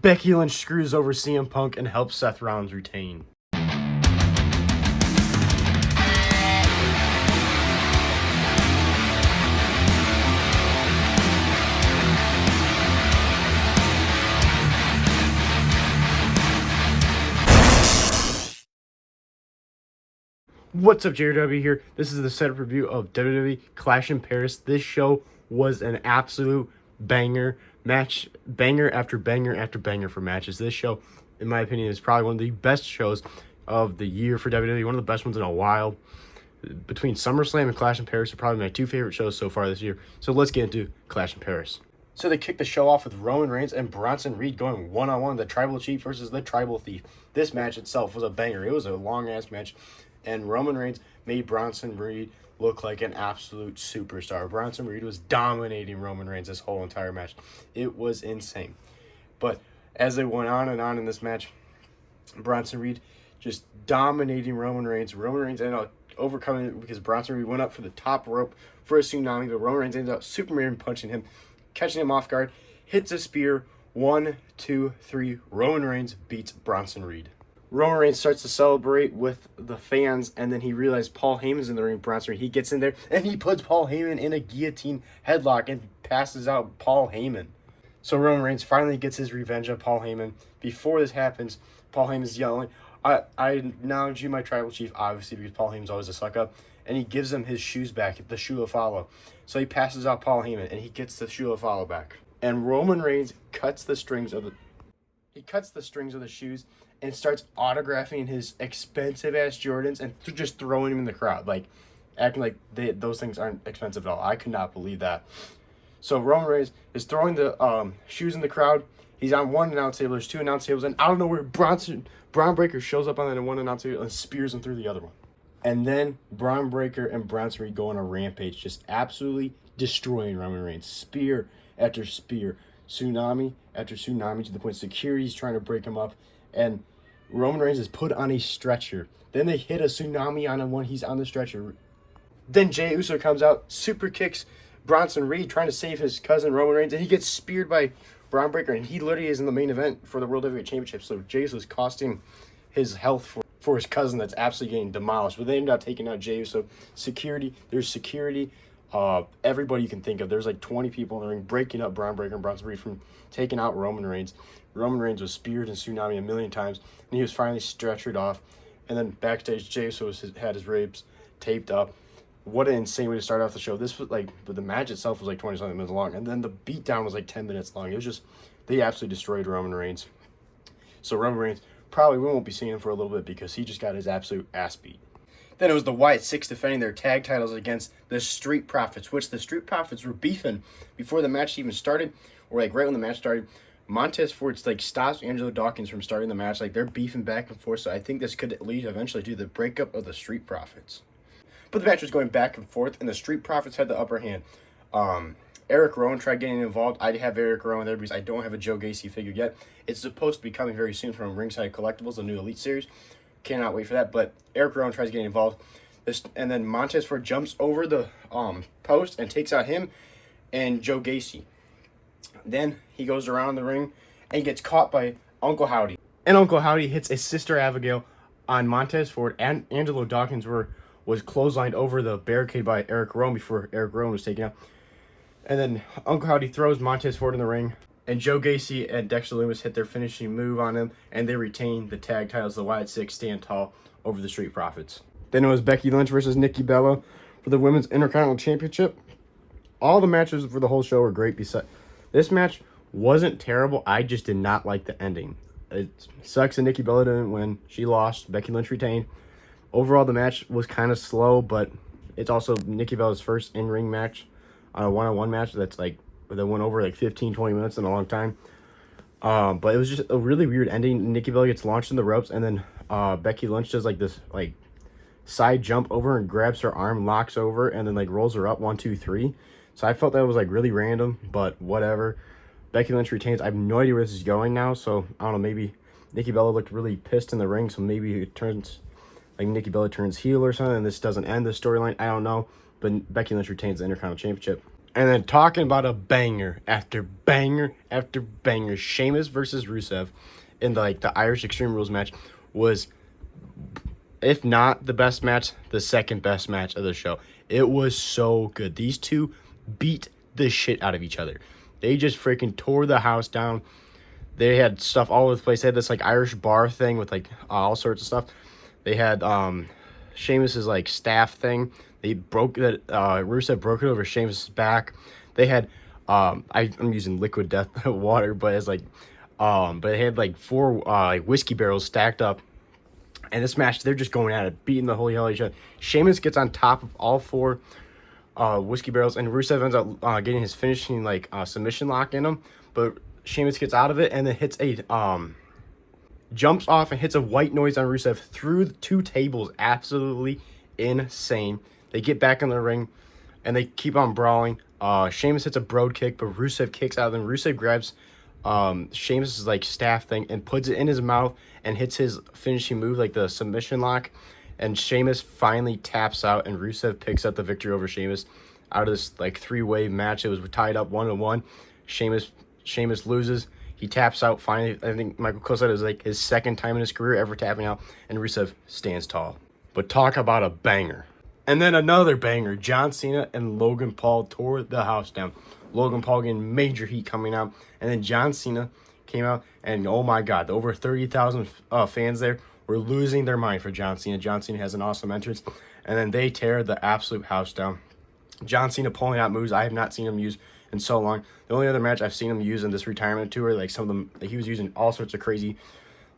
Becky Lynch screws over CM Punk and helps Seth Rollins retain. What's up, JW here. This is the setup review of WWE Clash in Paris. This show was an absolute banger match, banger after banger after banger for matches. This show, in my opinion, is probably one of the best shows of the year for WWE, one of the best ones in a while. Between SummerSlam and Clash in Paris are probably my two favorite shows so far this year. So let's get into Clash in Paris. So they kicked the show off with Roman Reigns and Bronson Reed going one-on-one, the Tribal Chief versus the Tribal Thief. This match itself was a banger. It was a long-ass match. And Roman Reigns made Bronson Reed look like an absolute superstar. Bronson Reed was dominating Roman Reigns this whole entire match. It was insane. But as they went on and on in this match, Bronson Reed just dominating Roman Reigns. Roman Reigns ended up overcoming it because Bronson Reed went up for the top rope for a tsunami, but Roman Reigns ended up Superman punching him, catching him off guard, hits a spear. 1, 2, 3. Roman Reigns beats Bronson Reed. Roman Reigns starts to celebrate with the fans, and then he realizes Paul Heyman's in the ring. Bronson Reed, he gets in there, and he puts Paul Heyman in a guillotine headlock and passes out Paul Heyman. So Roman Reigns finally gets his revenge on Paul Heyman. Before this happens, Paul Heyman's yelling, I acknowledge you, my Tribal Chief, obviously, because Paul Heyman's always a suck-up, and he gives him his shoes back, the shoe of follow. So he passes out Paul Heyman, and he gets the shoe of follow back. And Roman Reigns cuts the strings of the shoes and starts autographing his expensive-ass Jordans and just throwing them in the crowd, like acting like those things aren't expensive at all. I could not believe that. So Roman Reigns is throwing the shoes in the crowd. He's on one announce table. There's two announce tables, and out of nowhere, Braun Breaker shows up on that one announce table and spears him through the other one. And then Braun Breaker and Bronson Reed go on a rampage, just absolutely destroying Roman Reigns. Spear after spear, tsunami after tsunami, to the point security's trying to break him up, and Roman Reigns is put on a stretcher. Then they hit a tsunami on him when he's on the stretcher. Then Jey Uso comes out, super kicks Bronson Reed, trying to save his cousin Roman Reigns, and he gets speared by Braun Breaker, and he literally is in the main event for the World Heavyweight Championship. So Jey Uso is costing his health for his cousin that's absolutely getting demolished. But they ended up taking out Jey Uso. There's security. Everybody you can think of. There's like 20 people in the ring breaking up Braun Breaker and Bronson Reed from taking out Roman Reigns. Roman Reigns was speared in tsunami a million times, and he was finally stretchered off. And then backstage, Jey Uso had his ribs taped up. What an insane way to start off the show. This was like, but the match itself was like 20-something minutes long, and then the beatdown was like 10 minutes long. It was just, they absolutely destroyed Roman Reigns. So Roman Reigns, probably we won't be seeing him for a little bit because he just got his absolute ass beat. Then it was the Wyatt Six defending their tag titles against the Street Profits, which the Street Profits were beefing before the match even started, or like right when the match started. Montez Ford like stops Angelo Dawkins from starting the match. Like they're beefing back and forth, so I think this could lead eventually to the breakup of the Street Profits. But the match was going back and forth, and the Street Profits had the upper hand. Eric Rowan tried getting involved. I have Eric Rowan there because I don't have a Joe Gacy figure yet. It's supposed to be coming very soon from Ringside Collectibles, the new Elite Series. Cannot wait for that. But Eric Rowan tries getting involved. And then Montez Ford jumps over the post and takes out him and Joe Gacy. Then he goes around the ring and gets caught by Uncle Howdy. And Uncle Howdy hits his sister Abigail on Montez Ford, and Angelo Dawkins was clotheslined over the barricade by Eric Rowan before Eric Rowan was taken out. And then Uncle Howdy throws Montez Ford in the ring, and Joe Gacy and Dexter Lumis hit their finishing move on him, and they retain the tag titles. The Wyatt Six stand tall over the Street Profits. Then it was Becky Lynch versus Nikki Bella for the Women's Intercontinental Championship. All the matches for the whole show were great. This match wasn't terrible. I just did not like the ending. It sucks that Nikki Bella didn't win. She lost. Becky Lynch retained. Overall, the match was kind of slow, but it's also Nikki Bella's first in-ring match on a one-on-one match that went over like 15, 20 minutes in a long time. But it was just a really weird ending. Nikki Bella gets launched in the ropes, and then Becky Lynch does like this like side jump over and grabs her arm, locks over, and then like rolls her up 1, 2, 3. So I felt that was like really random, but whatever. Becky Lynch retains. I have no idea where this is going now, so I don't know. Maybe Nikki Bella looked really pissed in the ring, so maybe it turns like Nikki Bella turns heel or something, and this doesn't end the storyline. I don't know, but Becky Lynch retains the Intercontinental Championship. And then talking about a banger after banger after banger, Sheamus versus Rusev in the Irish Extreme Rules match was, if not the best match, the second best match of the show. It was so good. These two beat the shit out of each other. They just freaking tore the house down. They had stuff all over the place. They had this Irish bar thing with all sorts of stuff. They had Sheamus's staff thing. They broke that. Rusev broke it over Sheamus's back. They had I'm using liquid death water, but it's but they had 4 whiskey barrels stacked up. And this match, they're just going at it, beating the holy hell out of each other. Sheamus gets on top of all 4 whiskey barrels, and Rusev ends up getting his finishing submission lock in him. But Sheamus gets out of it and then hits jumps off and hits a white noise on Rusev through the 2 tables. Absolutely insane. They get back in the ring and they keep on brawling. Sheamus hits a broad kick, but Rusev kicks out. Then Rusev grabs Sheamus's staff thing and puts it in his mouth and hits his finishing move, the submission lock. And Sheamus finally taps out, and Rusev picks up the victory over Sheamus out of this 3-way match. It was tied up 1-1. Sheamus loses. He taps out finally. I think Michael Cole said it was his second time in his career ever tapping out, and Rusev stands tall. But talk about a banger. And then another banger. John Cena and Logan Paul tore the house down. Logan Paul getting major heat coming out, and then John Cena came out, and oh my God, the over 30,000 fans there were losing their mind for John Cena. John Cena has an awesome entrance, and then they tear the absolute house down. John Cena pulling out moves I have not seen him use in so long. The only other match I've seen him use in this retirement tour, some of them, he was using all sorts of crazy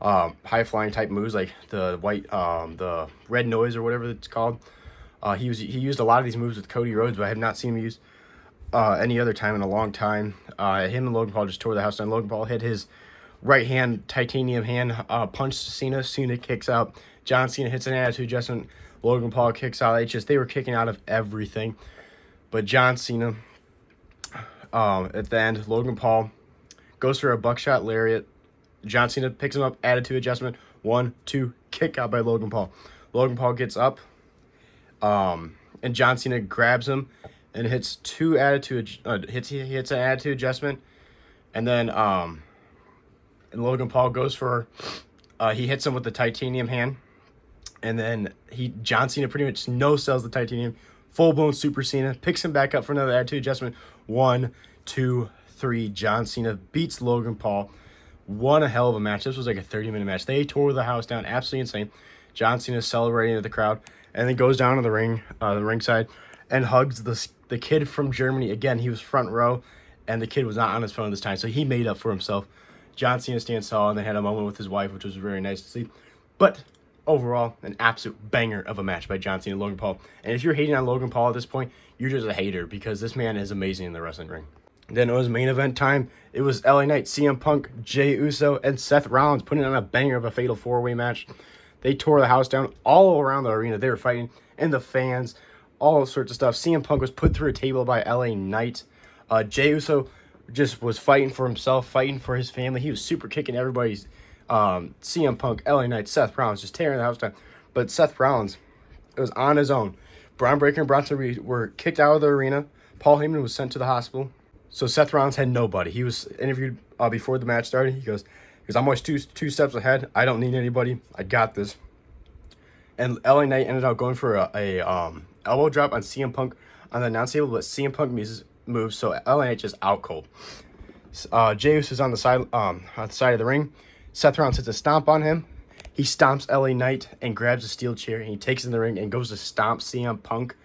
high flying type moves, like the the red noise or whatever it's called. He used a lot of these moves with Cody Rhodes, but I have not seen him use any other time in a long time. Him and Logan Paul just tore the house down. Logan Paul hit his right hand titanium hand, punched Cena. Cena kicks out. John Cena hits an attitude adjustment. Logan Paul kicks out. They were kicking out of everything. But John Cena, at the end, Logan Paul goes for a buckshot lariat. John Cena picks him up, attitude adjustment. 1, 2, kick out by Logan Paul. Logan Paul gets up, and John Cena grabs him and hits 2 attitude hits an attitude adjustment, and then and Logan Paul goes for he hits him with the titanium hand, and then John Cena pretty much no sells the titanium, full blown Super Cena, picks him back up for another attitude adjustment. 1, 2, 3. John Cena beats Logan Paul. What a hell of a match. This was a 30-minute match. They tore the house down, absolutely insane. John Cena celebrating at the crowd, and then goes down to the ringside, and hugs the kid from Germany. Again, he was front row, and the kid was not on his phone this time, so he made up for himself. John Cena stands tall, and they had a moment with his wife, which was very nice to see. But overall, an absolute banger of a match by John Cena and Logan Paul. And if you're hating on Logan Paul at this point, you're just a hater, because this man is amazing in the wrestling ring. Then it was main event time. It was LA Knight, CM Punk, Jey Uso, and Seth Rollins putting on a banger of a fatal 4-way match. They tore the house down all around the arena. They were fighting, and the fans, all sorts of stuff. CM Punk was put through a table by LA Knight. Jey Uso just was fighting for himself, fighting for his family. He was super kicking everybody's CM Punk, LA Knight, Seth Rollins, just tearing the house down. But Seth Rollins, it was on his own. Braun Breaker and Bronson Reed were kicked out of the arena. Paul Heyman was sent to the hospital. So Seth Rollins had nobody. He was interviewed before the match started. He goes, I'm always two steps ahead. I don't need anybody. I got this. And LA Knight ended up going for a elbow drop on CM Punk on the announce table, but CM Punk moves, so LA Knight just out cold. Jey Uso is on the side of the ring. Seth Rollins hits a stomp on him. He stomps LA Knight and grabs a steel chair, and he takes it in the ring and goes to stomp CM Punk.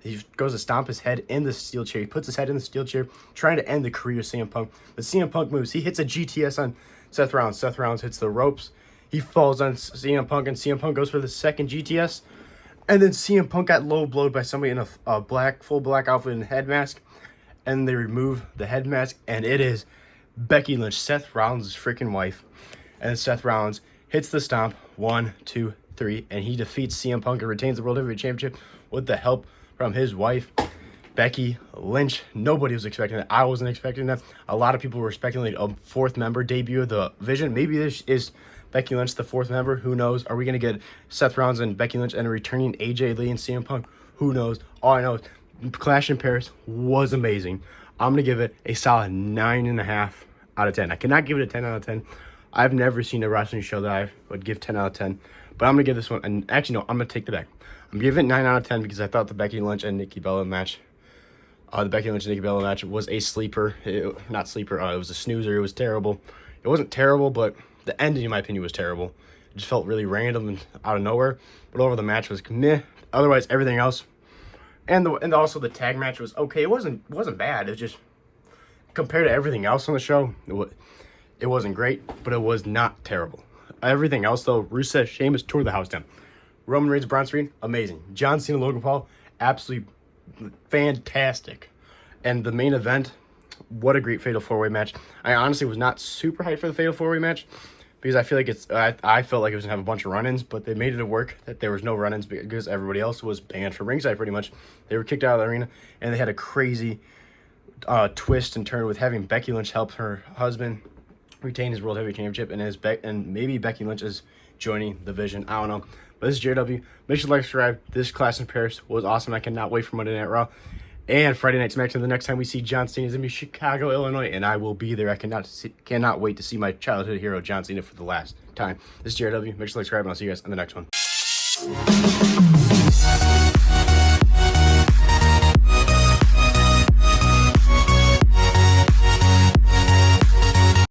He goes to stomp his head in the steel chair. He puts his head in the steel chair, trying to end the career of CM Punk. But CM Punk moves. He hits a GTS on Seth Rollins. Seth Rollins hits the ropes. He falls on CM Punk, and CM Punk goes for the second GTS. And then CM Punk got low blowed by somebody in a full black outfit and head mask. And they remove the head mask, and it is Becky Lynch, Seth Rollins' freaking wife. And Seth Rollins hits the stomp, 1, 2, 3, and he defeats CM Punk and retains the World Heavyweight Championship with the help from his wife, Becky Lynch. Nobody was expecting that. I wasn't expecting that. A lot of people were speculating a 4th member debut of the Vision. Maybe this is Becky Lynch, the 4th member. Who knows? Are we going to get Seth Rollins and Becky Lynch and a returning AJ Lee and CM Punk? Who knows? All I know is Clash in Paris was amazing. I'm going to give it a solid 9.5 out of 10. I cannot give it a 10 out of 10. I've never seen a wrestling show that I would give 10 out of 10. But I'm going to give this one, and actually, no, I'm going to take the back. I'm giving it 9 out of 10 because I thought the Becky Lynch and Nikki Bella match, was a sleeper. Not sleeper, it was a snoozer. It was terrible. It wasn't terrible, but the ending, in my opinion, was terrible. It just felt really random and out of nowhere. But overall, the match was meh. Otherwise, everything else, and also the tag match was okay. It wasn't bad. It was just, compared to everything else on the show, it wasn't great, but it was not terrible. Everything else, though, Rusev, Sheamus tore the house down. Roman Reigns, Braun Strowman, amazing. John Cena, Logan Paul, absolutely fantastic. And the main event, what a great Fatal 4-Way match. I honestly was not super hyped for the Fatal 4-Way match because I feel like I felt like it was going to have a bunch of run-ins, but they made it work that there was no run-ins because everybody else was banned from ringside pretty much. They were kicked out of the arena, and they had a crazy twist and turn with having Becky Lynch help her husband retain his World Heavyweight Championship, and maybe Becky Lynch is joining the Vision. I don't know. But this is JW. Make sure to like, subscribe. This Clash in Paris was awesome. I cannot wait for Monday Night Raw and Friday Night SmackDown. The next time we see John Cena is going to be Chicago, Illinois, and I will be there. I cannot wait to see my childhood hero John Cena for the last time. This is JW. Make sure to like, subscribe, and I'll see you guys on the next one.